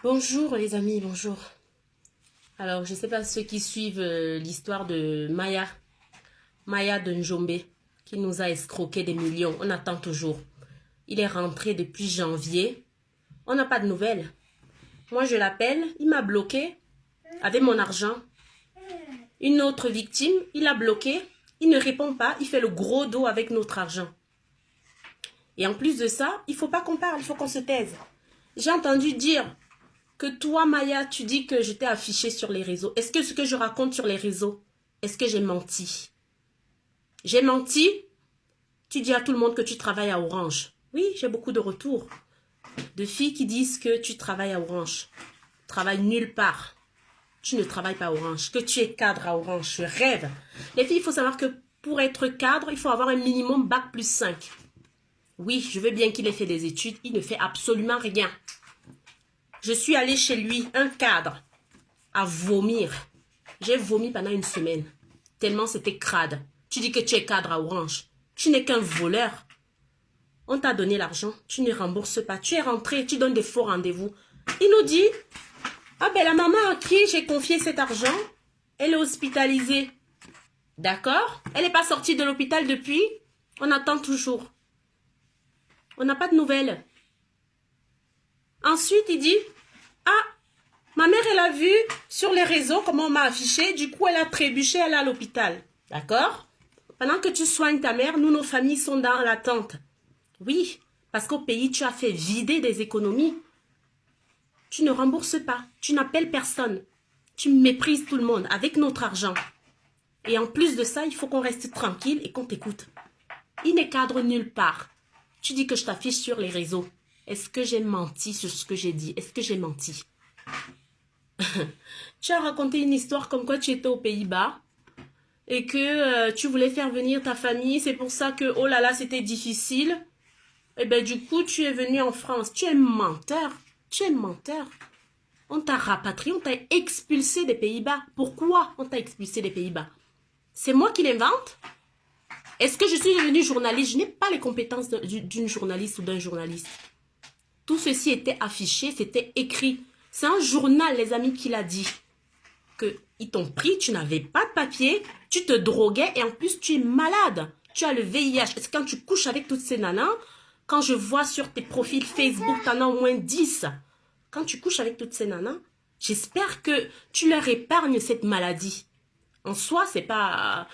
Bonjour les amis, bonjour. Alors, je ne sais pas ceux qui suivent l'histoire de Maya de Njombe, qui nous a escroqué des millions. On attend toujours. Il est rentré depuis janvier. On n'a pas de nouvelles. Moi, je l'appelle, il m'a bloqué avec mon argent. Une autre victime, il a bloqué, il ne répond pas, il fait le gros dos avec notre argent. Et en plus de ça, il ne faut pas qu'on parle, il faut qu'on se taise. J'ai entendu dire que toi, Maya, tu dis que je t'ai affiché sur les réseaux. Est-ce que ce que je raconte sur les réseaux, est-ce que j'ai menti? J'ai menti? Tu dis à tout le monde que tu travailles à Orange. Oui, j'ai beaucoup de retours de filles qui disent que tu travailles à Orange. Tu travailles nulle part. Tu ne travailles pas à Orange. Que tu es cadre à Orange. Je rêve. Les filles, il faut savoir que pour être cadre, il faut avoir un minimum bac plus 5. Oui, je veux bien qu'il ait fait des études. Il ne fait absolument rien. Je suis allée chez lui, un cadre, à vomir. J'ai vomi pendant une semaine. Tellement c'était crade. Tu dis que tu es cadre à Orange. Tu n'es qu'un voleur. On t'a donné l'argent. Tu ne rembourses pas. Tu es rentré, tu donnes des faux rendez-vous. Il nous dit, ah ben la maman à qui j'ai confié cet argent, elle est hospitalisée. D'accord? Elle n'est pas sortie de l'hôpital depuis. On attend toujours. On n'a pas de nouvelles. Ensuite, il dit, ah, ma mère, elle a vu sur les réseaux comment on m'a affiché. Du coup, elle a trébuché, elle est à l'hôpital. D'accord? Pendant que tu soignes ta mère, nous, nos familles sont dans l'attente. Oui, parce qu'au pays, tu as fait vider des économies. Tu ne rembourses pas. Tu n'appelles personne. Tu méprises tout le monde avec notre argent. Et en plus de ça, il faut qu'on reste tranquille et qu'on t'écoute. Il n'est cadre nulle part. Tu dis que je t'affiche sur les réseaux. Est-ce que j'ai menti sur ce que j'ai dit? Est-ce que j'ai menti? Tu as raconté une histoire comme quoi tu étais aux Pays-Bas et que tu voulais faire venir ta famille. C'est pour ça que, oh là là, c'était difficile. Et bien, du coup, tu es venu en France. Tu es menteur. Tu es menteur. On t'a rapatrié, on t'a expulsé des Pays-Bas. Pourquoi on t'a expulsé des Pays-Bas? C'est moi qui l'invente? Est-ce que je suis devenue journaliste? Je n'ai pas les compétences d'une journaliste ou d'un journaliste. Tout ceci était affiché, c'était écrit. C'est un journal, les amis, qui l'a dit. Qu'ils t'ont pris, tu n'avais pas de papier, tu te droguais et en plus tu es malade. Tu as le VIH. Est-ce que quand tu couches avec toutes ces nanas, quand je vois sur tes profils Facebook, tu en as au moins 10. Quand tu couches avec toutes ces nanas, j'espère que tu leur épargnes cette maladie. En soi, c'est pas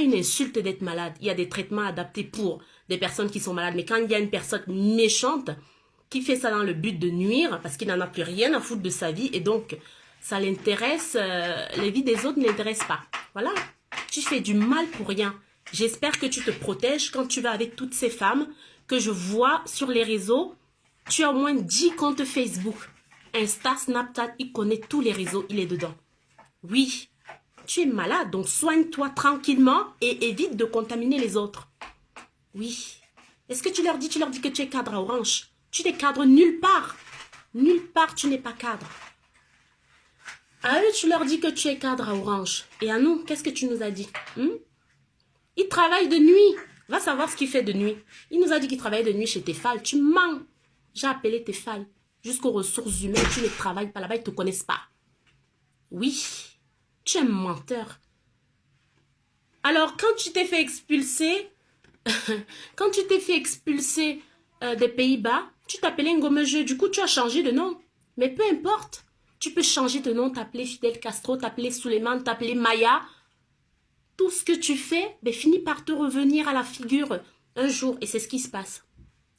une insulte d'être malade. Il y a des traitements adaptés pour des personnes qui sont malades. Mais quand il y a une personne méchante qui fait ça dans le but de nuire, parce qu'il n'en a plus rien à foutre de sa vie, et donc ça l'intéresse, les vies des autres ne l'intéressent pas. Voilà, tu fais du mal pour rien. J'espère que tu te protèges quand tu vas avec toutes ces femmes que je vois sur les réseaux. Tu as au moins 10 comptes Facebook. Insta, Snapchat, il connaît tous les réseaux, il est dedans. Oui, tu es malade, donc soigne-toi tranquillement et évite de contaminer les autres. Oui. Est-ce que tu leur dis que tu es cadre à Orange? Tu n'es cadre nulle part. Nulle part, tu n'es pas cadre. À eux, tu leur dis que tu es cadre à Orange. Et à nous, qu'est-ce que tu nous as dit? Il travaille de nuit. Va savoir ce qu'il fait de nuit. Il nous a dit qu'il travaillait de nuit chez Tefal. Tu mens. J'ai appelé Tefal. Jusqu'aux ressources humaines, tu ne travailles pas là-bas, ils ne te connaissent pas. Oui, tu es un menteur. Alors, quand tu t'es fait expulser, des Pays-Bas, tu t'appelais Ngomejeu. Du coup, tu as changé de nom. Mais peu importe. Tu peux changer de nom, t'appeler Fidel Castro, t'appeler Suleiman, t'appeler Maya. Tout ce que tu fais finit par te revenir à la figure un jour. Et c'est ce qui se passe.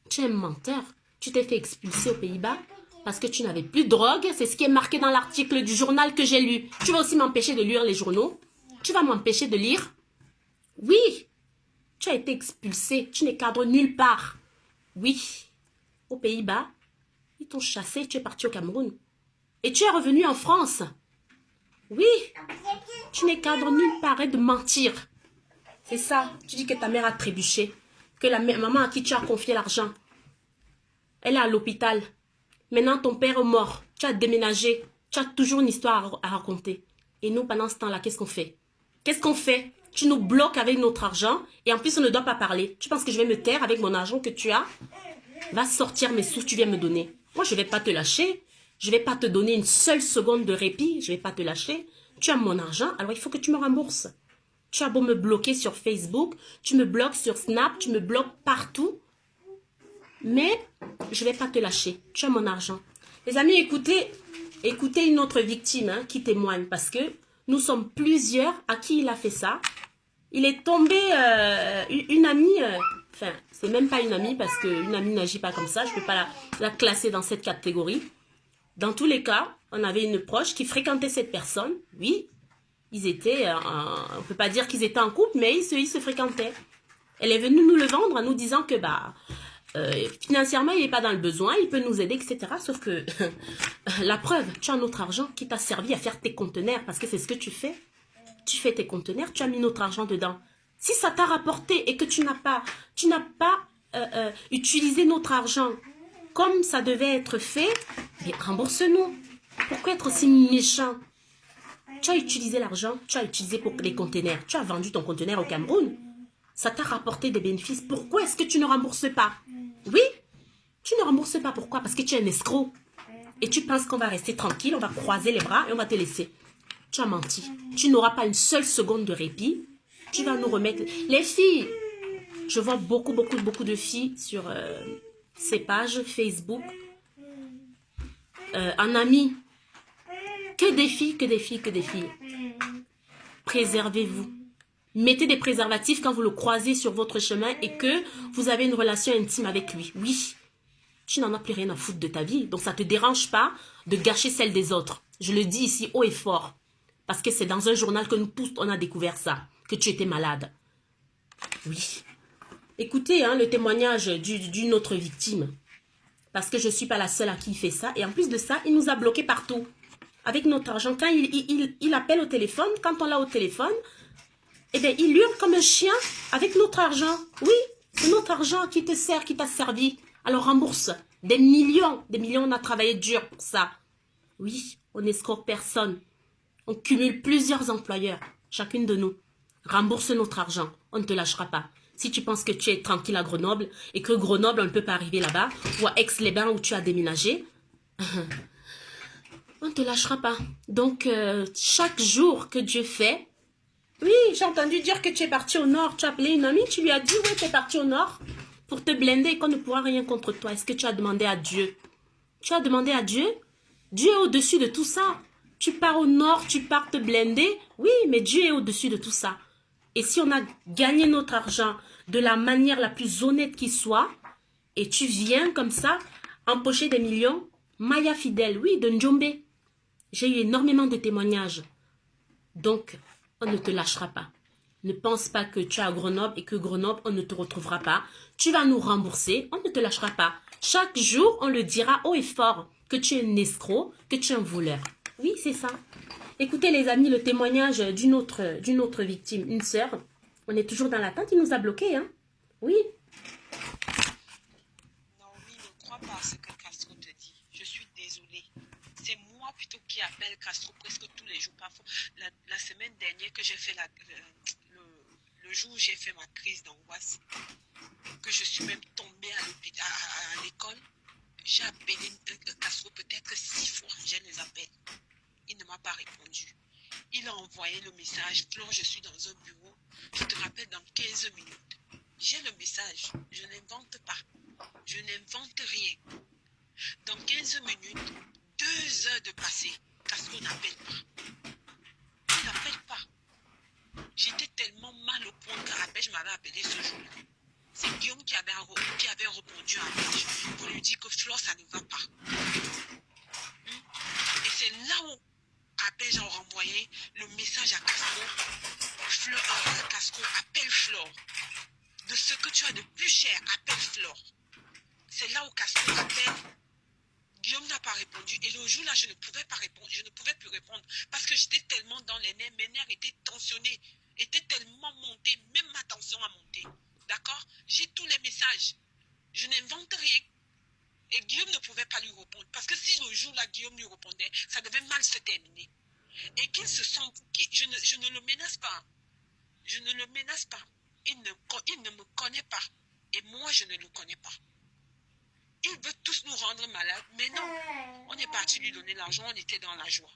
Tu es un menteur. Tu t'es fait expulser aux Pays-Bas parce que tu n'avais plus de drogue. C'est ce qui est marqué dans l'article du journal que j'ai lu. Tu vas aussi m'empêcher de lire les journaux. Tu vas m'empêcher de lire. Oui, tu as été expulsé. Tu n'es cadre nulle part. Oui, aux Pays-Bas, ils t'ont chassé. Tu es parti au Cameroun. Et tu es revenu en France. Oui, tu n'es cadre nulle part. Arrête de mentir. C'est ça. Tu dis que ta mère a trébuché. Que la maman à qui tu as confié l'argent, elle est à l'hôpital. Maintenant, ton père est mort. Tu as déménagé. Tu as toujours une histoire à raconter. Et nous, pendant ce temps-là, qu'est-ce qu'on fait? Qu'est-ce qu'on fait? Tu nous bloques avec notre argent. Et en plus, on ne doit pas parler. Tu penses que je vais me taire avec mon argent que tu as? Va sortir mes sous que tu viens me donner. Moi, je ne vais pas te lâcher. Je ne vais pas te donner une seule seconde de répit. Je ne vais pas te lâcher. Tu as mon argent, alors il faut que tu me rembourses. Tu as beau me bloquer sur Facebook, tu me bloques sur Snap, tu me bloques partout. Mais je ne vais pas te lâcher. Tu as mon argent. Les amis, écoutez une autre victime qui témoigne parce que nous sommes plusieurs à qui il a fait ça. Il est tombé, une amie, enfin, c'est même pas une amie parce qu'une amie n'agit pas comme ça. Je ne peux pas la classer dans cette catégorie. Dans tous les cas, on avait une proche qui fréquentait cette personne. Oui, ils étaient, on ne peut pas dire qu'ils étaient en couple, mais ils se fréquentaient. Elle est venue nous le vendre en nous disant que financièrement, il n'est pas dans le besoin, il peut nous aider, etc. Sauf que la preuve, tu as notre argent qui t'a servi à faire tes conteneurs, parce que c'est ce que tu fais. Tu fais tes conteneurs, tu as mis notre argent dedans. Si ça t'a rapporté et que tu n'as pas utilisé notre argent comme ça devait être fait, mais rembourse-nous. Pourquoi être aussi méchant? Tu as utilisé l'argent, tu as utilisé pour les conteneurs. Tu as vendu ton conteneur au Cameroun. Ça t'a rapporté des bénéfices. Pourquoi est-ce que tu ne rembourses pas? Oui, tu ne rembourses pas. Pourquoi? Parce que tu es un escroc. Et tu penses qu'on va rester tranquille, on va croiser les bras et on va te laisser. Tu as menti. Tu n'auras pas une seule seconde de répit. Tu vas nous remettre... Les filles, je vois beaucoup de filles sur ces pages Facebook. En amis. Que des filles, que des filles, que des filles. Préservez-vous. Mettez des préservatifs quand vous le croisez sur votre chemin et que vous avez une relation intime avec lui. Oui, tu n'en as plus rien à foutre de ta vie. Donc ça ne te dérange pas de gâcher celle des autres. Je le dis ici haut et fort. Parce que c'est dans un journal que nous tous, on a découvert ça. Que tu étais malade. Oui. Écoutez le témoignage d'une autre victime. Parce que je ne suis pas la seule à qui il fait ça. Et en plus de ça, il nous a bloqués partout. Avec notre argent. Quand il appelle au téléphone, quand on l'a au téléphone, eh bien, il hurle comme un chien avec notre argent. Oui, c'est notre argent qui te sert, qui t'a servi. Alors rembourse. Des millions, on a travaillé dur pour ça. Oui, on n'escroque personne. On cumule plusieurs employeurs, chacune de nous. Rembourse notre argent, on ne te lâchera pas. Si tu penses que tu es tranquille à Grenoble et que Grenoble, on ne peut pas arriver là-bas, ou à Aix-les-Bains où tu as déménagé, on ne te lâchera pas. Donc, chaque jour que Dieu fait, oui, j'ai entendu dire que tu es parti au nord. Tu as appelé une amie, tu lui as dit, oui, tu es parti au nord pour te blinder et qu'on ne pourra rien contre toi. Est-ce que tu as demandé à Dieu? Tu as demandé à Dieu? Dieu est au-dessus de tout ça. Tu pars au nord, tu pars te blinder. Oui, mais Dieu est au-dessus de tout ça. Et si on a gagné notre argent de la manière la plus honnête qui soit, et tu viens comme ça, empocher des millions, Maya fidèle, oui, de Njombe. J'ai eu énormément de témoignages. Donc, on ne te lâchera pas. Ne pense pas que tu es à Grenoble et que Grenoble, on ne te retrouvera pas. Tu vas nous rembourser, on ne te lâchera pas. Chaque jour, on le dira haut et fort que tu es un escroc, que tu es un voleur. Oui, c'est ça. Écoutez les amis, le témoignage d'une autre victime, une sœur. On est toujours dans l'attente, il nous a bloqués, hein. Oui. Naomi, ne crois pas à ce que Castro te dit. Je suis désolée. C'est moi plutôt qui appelle Castro presque tous les jours. Parfois, la semaine dernière que j'ai fait le jour où j'ai fait ma crise d'angoisse, que je suis même tombée à l'école, j'ai appelé Castro peut-être 6 fois. J'ai les appels. Il ne m'a pas répondu. Il a envoyé le message. Flore, je suis dans un bureau. Je te rappelle dans 15 minutes. J'ai le message. Je n'invente pas. Je n'invente rien. Dans 15 minutes, 2 heures de passé, Castro n'appelle pas. Il n'appelle pas. J'étais tellement mal au point que je m'avais appelé ce jour-là. C'est Guillaume qui avait répondu à un message pour lui dire que Flore, ça ne va pas. Et c'est là où j'ai renvoyé le message à Castro. Castro, appelle Flore. De ce que tu as de plus cher, appelle Flore. C'est là où Castro appelle. Guillaume n'a pas répondu. Et le jour-là, je ne pouvais pas répondre. Je ne pouvais plus répondre. Parce que j'étais tellement dans les nerfs. Mes nerfs étaient tensionnés. Étaient tellement montés. Même ma tension a monté. D'accord? J'ai tous les messages. Je n'invente rien. Et Guillaume ne pouvait pas lui répondre. Parce que si le jour-là, Guillaume lui répondait, ça devait mal se terminer. Et qu'il se sent... Je ne le menace pas. Je ne le menace pas. Il ne me connaît pas. Et moi, je ne le connais pas. Il veut tous nous rendre malades. Mais non, on On est parti lui donner l'argent, on était dans la joie.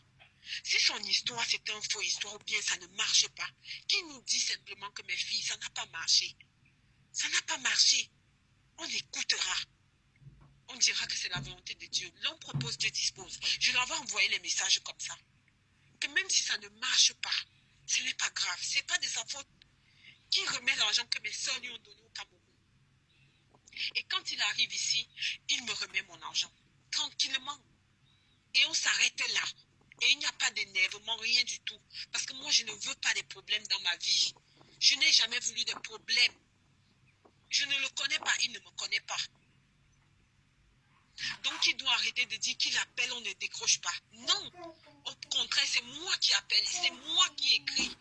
Si son histoire, c'est une faux histoire ou bien ça ne marche pas, qu'il nous dit simplement que mes filles, ça n'a pas marché. Ça n'a pas marché. On écoutera. On dira que c'est la volonté de Dieu. L'homme propose, Dieu dispose. Je leur vais envoyer les messages comme ça. Que même si ça ne marche pas, ce n'est pas grave. Ce n'est pas de sa faute. Qui remet l'argent que mes soeurs lui ont donné au Cameroun. Et quand il arrive ici, il me remet mon argent. Tranquillement. Et on s'arrête là. Et il n'y a pas d'énervement, rien du tout. Parce que moi, je ne veux pas de problèmes dans ma vie. Je n'ai jamais voulu de problèmes. Je ne le connais pas, il ne me connaît pas. Donc, il doit arrêter de dire qu'il appelle, on ne décroche pas. Non. Au contraire, c'est moi qui appelle. C'est moi qui écris.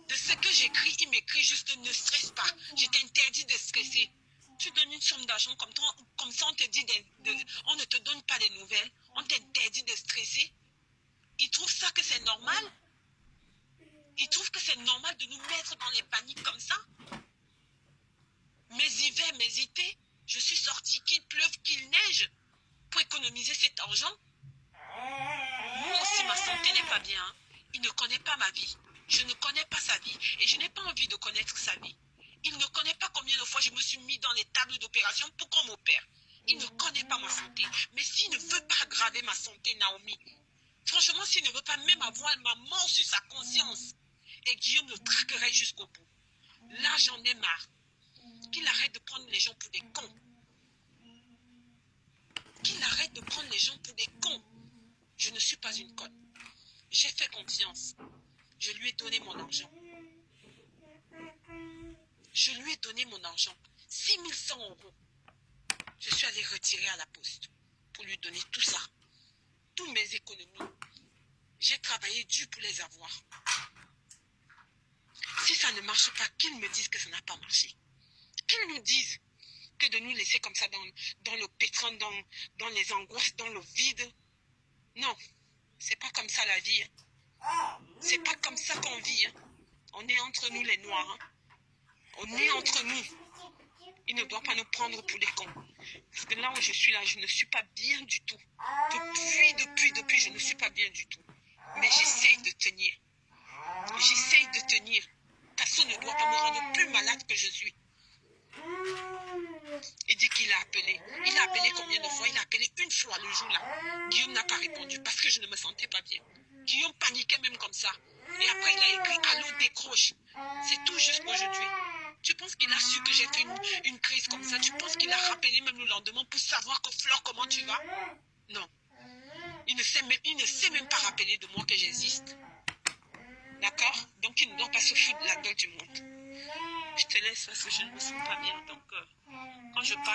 De ce que j'écris, il m'écrit juste ne stresse pas. Je t'interdis de stresser. Tu donnes une somme d'argent comme ça, on te dit on ne te donne pas de nouvelles. On t'interdit de stresser. Il trouve ça que c'est normal. Il trouve que c'est normal de nous mettre dans les paniques comme ça. Mes hivers, mes étés, je suis sortie qu'il pleuve, qu'il neige pour économiser cet argent. Moi aussi, ma santé n'est pas bien. Il ne connaît pas ma vie. Je ne connais pas sa vie. Et je n'ai pas envie de connaître sa vie. Il ne connaît pas combien de fois je me suis mis dans les tables d'opération pour qu'on m'opère. Il ne connaît pas ma santé. Mais s'il ne veut pas aggraver ma santé, Naomi, franchement, s'il ne veut pas même avoir ma mort sur sa conscience, et Guillaume le traquerait jusqu'au bout. Là, j'en ai marre. Qu'il arrête de prendre les gens pour des cons. Qu'il arrête de prendre les gens pour des cons. Je ne suis pas une conne. J'ai fait confiance. Je lui ai donné mon argent. Je lui ai donné mon argent. 6100 €. Je suis allée retirer à la poste pour lui donner tout ça. Toutes mes économies. J'ai travaillé dur pour les avoir. Si ça ne marche pas, qu'ils me disent que ça n'a pas marché. Qu'ils nous disent que de nous laisser comme ça dans le pétrin, dans les angoisses, dans le vide. Non, c'est pas comme ça la vie. Hein. C'est pas comme ça qu'on vit. Hein. On est entre nous les noirs. Hein. On est entre nous. Il ne doit pas nous prendre pour des cons. Parce que là où je suis là, je ne suis pas bien du tout. Depuis, je ne suis pas bien du tout. Mais j'essaye de tenir. J'essaye de tenir. Personne ne doit pas me rendre plus malade que je suis. Il dit qu'il a appelé. Il a appelé combien de fois? Il a appelé une fois le jour-là. Guillaume n'a pas répondu parce que je ne me sentais pas bien. Guillaume paniquait même comme ça. Et après, il a écrit « Allô, décroche ». C'est tout juste aujourd'hui. Tu penses qu'il a su que j'ai fait une crise comme ça? Tu penses qu'il a rappelé même le lendemain pour savoir que Flore, comment tu vas? Non. Il ne sait même pas rappeler de moi que j'existe. D'accord? Donc, il ne doit pas se foutre de la gueule du monde. Je te laisse parce que je ne me sens pas bien. Donc, quand je parle...